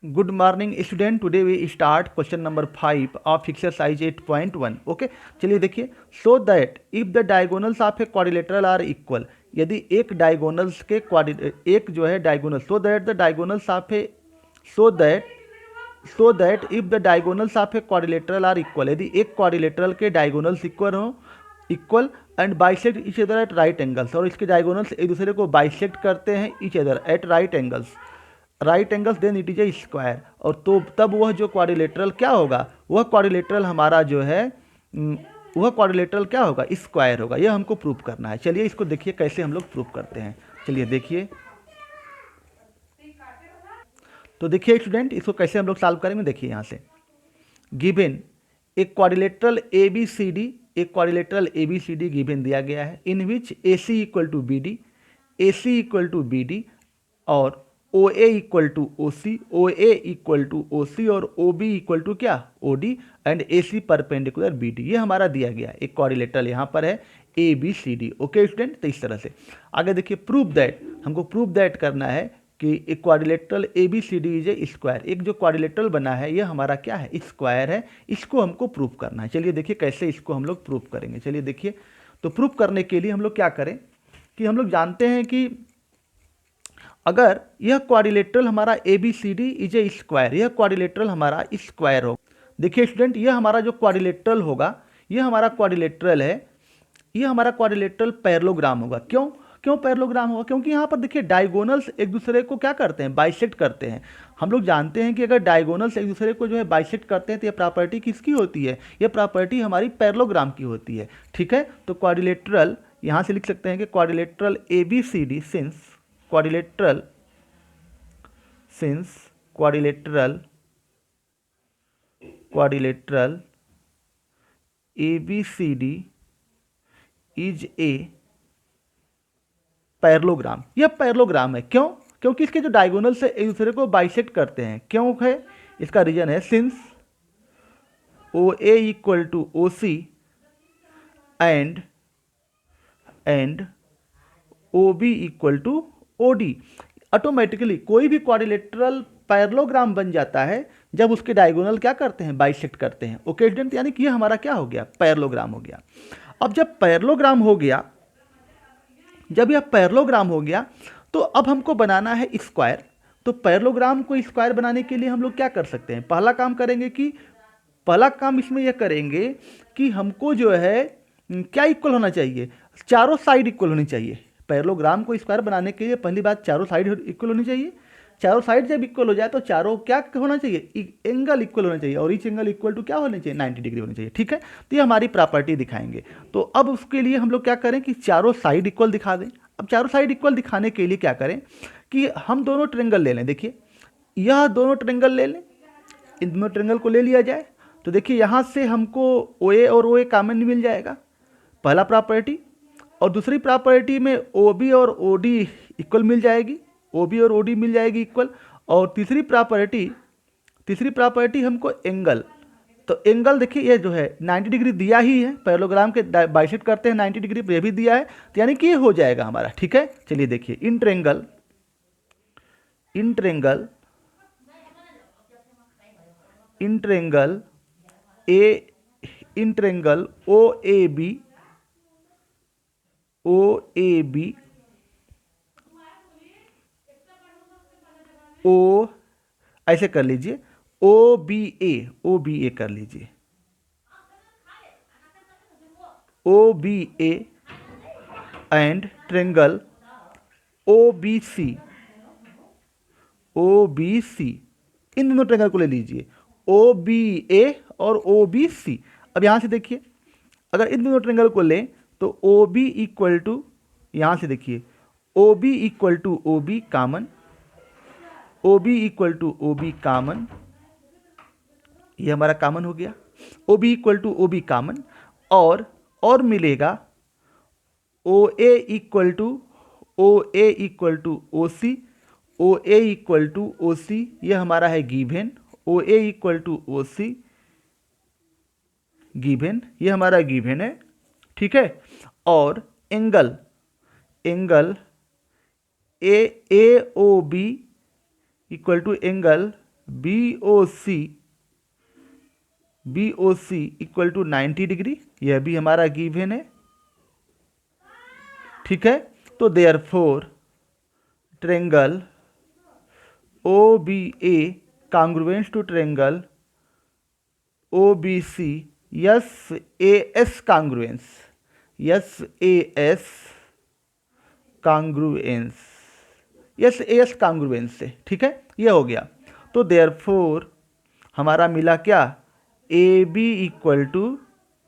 Good morning student, today we start question number 5 of exercise 8.1। Okay, चलिए देखिए। So that if the diagonals of a quadrilateral are equal, यदि एक diagonals के एक जो है diagonal, so that the diagonals of a so that if the diagonals of a quadrilateral are equal, यदि एक क्वाड्रिलेटरल के diagonals equal and bisect each other at right angles, और इसके डायगोनल्स एक दूसरे को बाइसेक्ट करते हैं each other at right angles, then it is a square. और तो तब वह जो क्वाड्रिलेटरल क्या होगा, वह क्वाड्रिलेटरल हमारा जो है वह क्वाड्रिलेटरल क्या होगा, स्क्वायर होगा। यह हमको प्रूव करना है। चलिए इसको देखिए कैसे हम लोग प्रूव करते हैं। चलिए देखिए, तो देखिए स्टूडेंट, इसको कैसे हम लोग सॉल्व करेंगे। देखिए यहाँ से गिवन एक quadrilateral A B C D given दिया गया है, in which A C equal to B D और O A equal to O सी और ओ बी इक्वल टू क्या, O D, and A C perpendicular B D. ये हमारा दिया गया है, एक क्वाड्रिलेटरल यहाँ पर है A B C D. Okay student, तो इस तरह से आगे देखिए, प्रूव दैट, हमको प्रूव दैट करना है कि एक quadrilateral A B C D is a square. एक जो क्वाड्रिलेटरल बना है ये हमारा क्या है, स्क्वायर है। इसको हमको प्रूव करना है। चलिए देखिए कैसे इसको हम लोग प्रूव करेंगे। चलिए देखिए, तो प्रूव करने के लिए हम लोग क्या करें कि हम लोग जानते हैं कि अगर यह क्वाड्रिलेटरल हमारा A B C D is a square, यह क्वाड्रिलेटरल हमारा स्क्वायर होगा। देखिए स्टूडेंट, यह हमारा जो क्वाड्रिलेटरल होगा, यह हमारा क्वाड्रिलेटरल है, यह हमारा क्वाड्रिलेटरल पैरेललोग्राम होगा। क्यों पैरेललोग्राम होगा? क्योंकि यहाँ पर देखिए डायगोनल्स एक दूसरे को क्या करते हैं, बाइसेक्ट करते हैं। हम लोग जानते हैं कि अगर डायगोनल्स एक दूसरे को जो है बाइसेक्ट करते हैं तो यह प्रॉपर्टी किसकी होती है, यह प्रॉपर्टी हमारी पैरेललोग्राम की होती है। ठीक है, तो क्वाड्रिलेटरल यहाँ से लिख सकते हैं कि quadrilateral A B C D since quadrilateral A B C D is a parallelogram. यह पैरेललोग्राम है। क्योंकि इसके जो डायगोनल से एक दूसरे को बाइसेक्ट करते हैं। क्यों है? इसका रीजन है since O A equal to O C and O B equal to O D. Automatically कोई भी क्वाड्रिलेटरल पैरेललोग्राम बन जाता है जब उसके डायगोनल क्या करते हैं, बाइसेक्ट करते हैं। ओके स्टूडेंट, यानी कि यह हमारा क्या हो गया, पैरेललोग्राम हो गया। अब जब पैरेललोग्राम हो गया तो अब हमको बनाना है स्क्वायर। तो पैरेललोग्राम को स्क्वायर बनाने के लिए हम लोग क्या कर सकते हैं, पहला काम इसमें यह करेंगे कि हमको जो है क्या इक्वल होना चाहिए, चारों साइड इक्वल होनी चाहिए। पैरेललोग्राम को स्क्वायर बनाने के लिए पहली बात चारों साइड इक्वल होनी चाहिए। चारों साइड जब इक्वल हो जाए तो चारों क्या होना चाहिए, एंगल इक्वल होना चाहिए, और ईच एंगल इक्वल टू क्या होना चाहिए, 90 डिग्री होनी चाहिए। ठीक है, तो ये हमारी प्रॉपर्टी दिखाएंगे। तो अब उसके लिए हम लोग क्या करें कि चारों साइड इक्वल दिखा दें। अब चारों साइड इक्वल दिखाने के लिए क्या करें कि हम दोनों ट्रेंगल ले लें। देखिए यह दोनों ट्रेंगल ले लें, इन दोनों ट्रेंगल को ले लिया जाए तो देखिए यहाँ से हमको ओ ए और ओ ए कॉमन मिल जाएगा, पहला प्रॉपर्टी। और दूसरी प्रॉपर्टी में ओ बी और ओ डी इक्वल मिल जाएगी, ओ बी और ओ डी मिल जाएगी इक्वल। और तीसरी प्रॉपर्टी हमको एंगल। तो एंगल देखिए ये जो है 90 डिग्री दिया ही है, पैरेललोग्राम के बाइसेक्ट करते हैं 90 डिग्री, ये भी दिया है, तो यानी कि ये हो जाएगा हमारा। ठीक है, चलिए देखिए in triangle O A B ओ ऐसे कर लीजिए, ओ बी ए कर लीजिए, O B A and triangle O B C इन दोनों ट्रेंगल को ले लीजिए, ओ बी ए और ओ बी सी। अब यहाँ से देखिए अगर इन दोनों ट्रेंगल को लें तो ओ बी इक्वल टू, यहाँ से देखिए O B equal to O B common, ये हमारा कॉमन हो गया, O B equal to O B common. और मिलेगा ओ ए इक्वल टू ओ सी, ये हमारा है given, O A equal to O C given, ये हमारा गिवन है। ठीक है, और angle A O B equal to angle B O C equal to 90 degree, यह भी हमारा गिवन है, ठीक है। तो therefore triangle O B A congruence to triangle O B C S A S congruence, S A S congruence, S A S congruence से, ठीक है, यह हो गया। तो देयरफॉर हमारा मिला क्या, A B equal to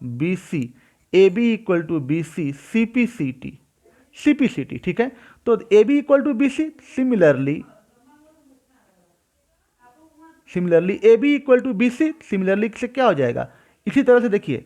B C, A B equal to B C C P C T, C P C T, ठीक है। तो A B equal to B C, similarly A B equal to B C, similarly से क्या हो जाएगा, इसी तरह से देखिए,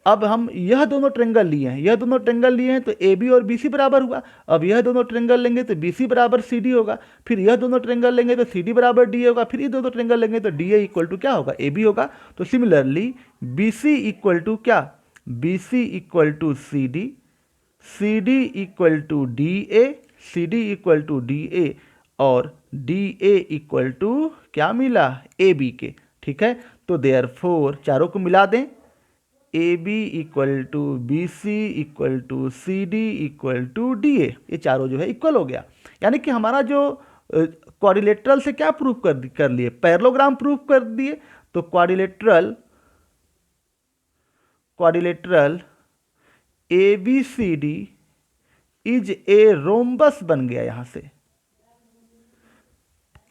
अब हम यह दोनों ट्रेंगल लिए हैं, यह दोनों ट्रेंगल लिए हैं तो ए बी और बी सी बराबर हुआ। अब यह दोनों ट्रेंगल लेंगे तो बी सी बराबर सी डी होगा, फिर यह दोनों ट्रेंगल लेंगे तो सी डी बराबर डी होगा, फिर ये दोनों ट्रेंगल लेंगे तो डी ए इक्वल टू क्या होगा, ए बी होगा। तो similarly B C equal to क्या, B C equal to C D equal to D A, C D equal to D A, और डी ए इक्वल टू क्या मिला, ए बी के, ठीक है। तो देयरफॉर चारों को मिला दें, A B equal to B C equal to C D equal to D A, ये चारों जो है इक्वल हो गया। यानी कि हमारा जो क्वाड्रिलेटरल से क्या प्रूफ कर लिए, पैरेललोग्राम प्रूफ कर दिए। तो quadrilateral A B C D is a rhombus बन गया। यहां से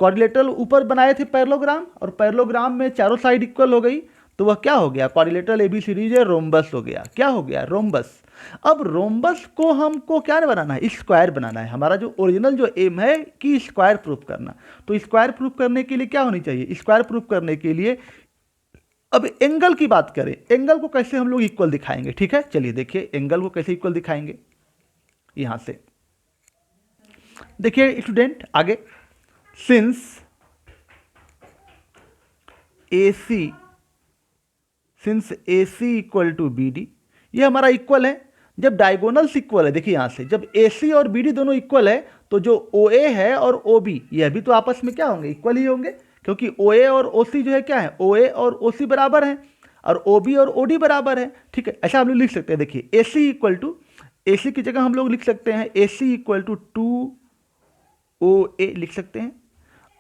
क्वाड्रिलेटरल ऊपर बनाए थे पैरेललोग्राम, और पैरेललोग्राम में चारों साइड इक्वल हो गई, तो वह क्या हो गया, quadrilateral A B C D rhombus हो गया। क्या हो गया, रोम्बस। अब रोम्बस को हमको क्या बनाना है, स्क्वायर बनाना है। हमारा जो ओरिजिनल जो एम है कि स्क्वायर प्रूफ करना। तो स्क्वायर प्रूफ करने के लिए क्या होनी चाहिए, स्क्वायर प्रूफ करने के लिए अब एंगल की बात करें, एंगल को कैसे हम लोग इक्वल दिखाएंगे, ठीक है। चलिए देखिए एंगल को कैसे इक्वल दिखाएंगे। यहां से देखिए स्टूडेंट आगे, since A C equal to B D, ये हमारा इक्वल है जब डायगोनल्स इक्वल है। देखिए यहां से जब ए सी और बी डी दोनों इक्वल है तो जो ओ ए है और ओ बी यह भी तो आपस में क्या होंगे, इक्वल ही होंगे, क्योंकि ओ ए और ओ सी जो है क्या है, ओ ए और ओ सी बराबर है, और ओ बी और ओ डी बराबर है, ठीक है। ऐसा हम लोग लिख सकते हैं। देखिए ए सी इक्वल टू, ए सी की जगह हम लोग लिख सकते हैं ए सी इक्वल टू 2 ओ ए लिख सकते हैं,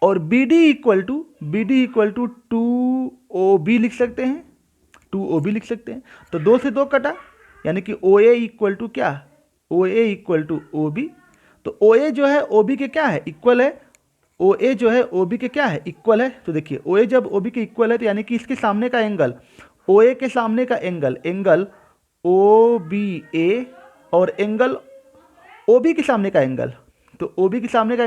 और B D equal to 2 O B लिख सकते हैं, 2 ओ बी लिख सकते हैं। तो 2 से 2 कटा, यानी कि ओ ए इक्वल टू क्या, ओ A equal to O B. तो ओ ए जो है ओ बी के क्या है, इक्वल है, ओ ए जो है ओ बी के क्या है, इक्वल है। तो देखिए ओ ए जब ओ बी के इक्वल है तो यानी कि इसके सामने का एंगल, ओ ए के सामने का एंगल ओ बी ए, और एंगल ओ बी के सामने का एंगल, तो ओ बी के सामने का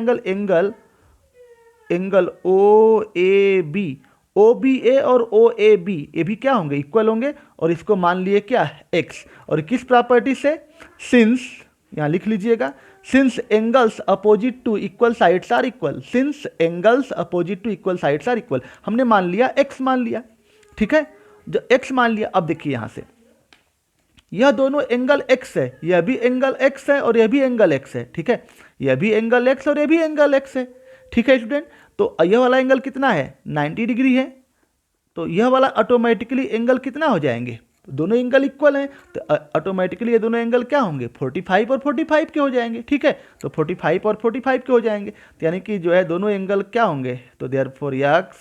angle O A B, O B A और ओ ए बी ये भी क्या होंगे, इक्वल होंगे, और इसको मान लिए क्या, एक्स। और किस प्रॉपर्टी से, सिंस, यहाँ लिख लीजिएगा, since angles opposite to equal sides are equal, since angles opposite to equal sides are equal, हमने मान लिया एक्स मान लिया, ठीक है। जो एक्स मान लिया, अब देखिए यहाँ से यह दोनों एंगल एक्स है, यह भी एंगल एक्स है और यह भी एंगल एक्स है, ठीक है। यह भी एंगल एक्स और यह भी एंगल एक्स है, ठीक है स्टूडेंट। तो यह वाला एंगल कितना है, 90 डिग्री है, तो यह वाला ऑटोमेटिकली एंगल कितना हो जाएंगे, दोनों एंगल इक्वल हैं, तो ऑटोमेटिकली ये दोनों एंगल क्या होंगे, 45 और 45 के हो जाएंगे, ठीक है। तो 45 और 45 के हो जाएंगे, तो यानी कि जो है दोनों एंगल क्या होंगे, तो देयरफॉर यक्स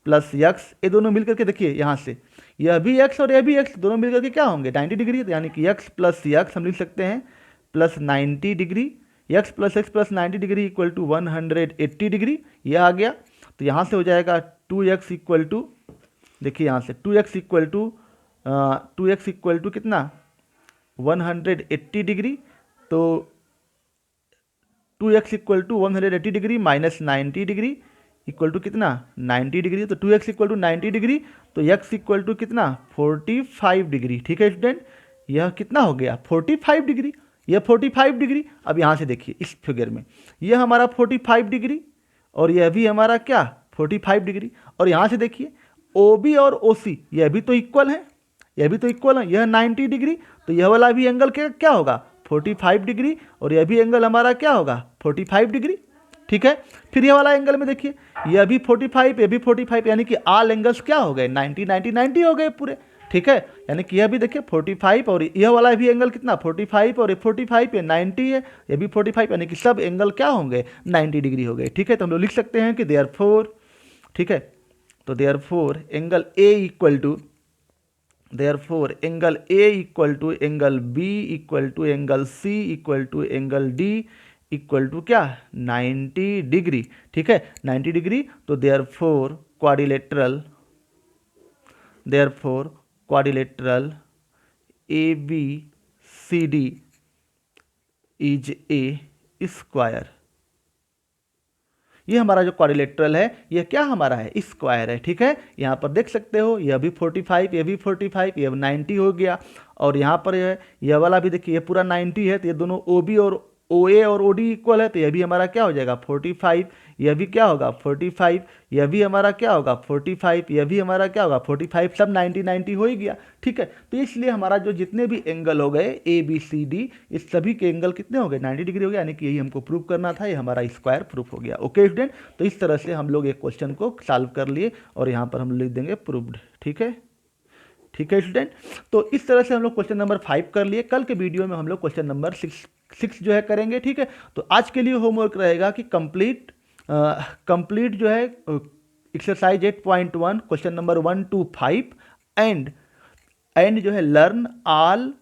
प्लस यक्स, ये दोनों मिलकर के देखिए यहाँ से यह भी एक्स और यह भी एक्स, दोनों मिलकर के क्या होंगे 90 डिग्री, तो यानी कि यक्स प्लस यक्स हम लिख सकते हैं plus 90 degree, x plus x plus 90 degree equal to 180 degree, यह आ गया। तो यहाँ से हो जाएगा 2x इक्वल टू, देखिए यहाँ से 2x इक्वल टू कितना 180 डिग्री, तो 2x equal to 180 degree minus 90 degree equal to कितना 90 डिग्री, तो 2x इक्वल टू 90 डिग्री, तो x इक्वल टू कितना 45 डिग्री, ठीक है स्टूडेंट। यह कितना हो गया 45 डिग्री, यह 45 डिग्री। अब यहाँ से देखिए इस फिगर में यह हमारा 45 डिग्री और यह भी हमारा क्या 45 डिग्री, और यहाँ से देखिए OB और OC यह भी तो इक्वल है, यह भी तो इक्वल है, यह 90 डिग्री, तो यह वाला भी एंगल क्या होगा 45 डिग्री, और यह भी एंगल हमारा क्या होगा 45 डिग्री, ठीक है। फिर ये वाला एंगल में देखिए, ये भी 45, ये भी 45, यानी कि ऑल एंगल्स क्या हो गए, 90 90 90 हो गए पूरे। ठीक है, यानी कि यह भी देखिए 45 और यह वाला भी एंगल कितना 45 और ये 45 ये 90 है, ये भी 45, यानी कि सब एंगल क्या होंगे 90 डिग्री हो गए। ठीक है, तो हम लोग लिख सकते हैं कि देयरफॉर, ठीक है, तो therefore angle A equal to, therefore angle A equal to angle B equal to angle C equal to angle D equal to क्या 90 डिग्री। ठीक है, 90 डिग्री। तो therefore quadrilateral, therefore quadrilateral A B C D is a square. ये हमारा जो quadrilateral है ये क्या हमारा है, स्क्वायर है। ठीक है, यहाँ पर देख सकते हो यह भी 45, ये भी 45, ये 90 हो गया, और यहाँ पर यह वाला भी देखिए ये पूरा 90 है, तो ये दोनों ओ बी और ओ ए और ओ डी इक्वल है, तो यह भी हमारा क्या हो जाएगा 45, यह भी क्या होगा 45, यह भी हमारा क्या होगा 45, यह भी हमारा क्या होगा 45, सब 90 90 हो ही गया। ठीक है, तो इसलिए हमारा जो जितने भी एंगल हो गए ए बी सी डी, इस सभी के एंगल कितने हो गए 90 डिग्री हो गया, यानी कि यही हमको प्रूव करना था, ये हमारा स्क्वायर प्रूफ हो गया। ओके स्टूडेंट, तो इस तरह से हम लोग एक क्वेश्चन को सॉल्व कर लिए और यहाँ पर हम लिख देंगे प्रूव्ड। ठीक है, ठीक है स्टूडेंट, तो इस तरह से हम लोग क्वेश्चन नंबर 5 कर लिए। कल के वीडियो में हम लोग क्वेश्चन नंबर 6 जो है करेंगे। ठीक है, तो आज के लिए होमवर्क रहेगा कि कंप्लीट जो है exercise 8.1 question number 1 to 5 and जो है learn all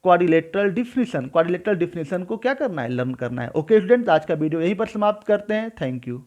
quadrilateral definition, quadrilateral definition को क्या करना है, लर्न करना है। ओके स्टूडेंट, आज का वीडियो यहीं पर समाप्त करते हैं। Thank you.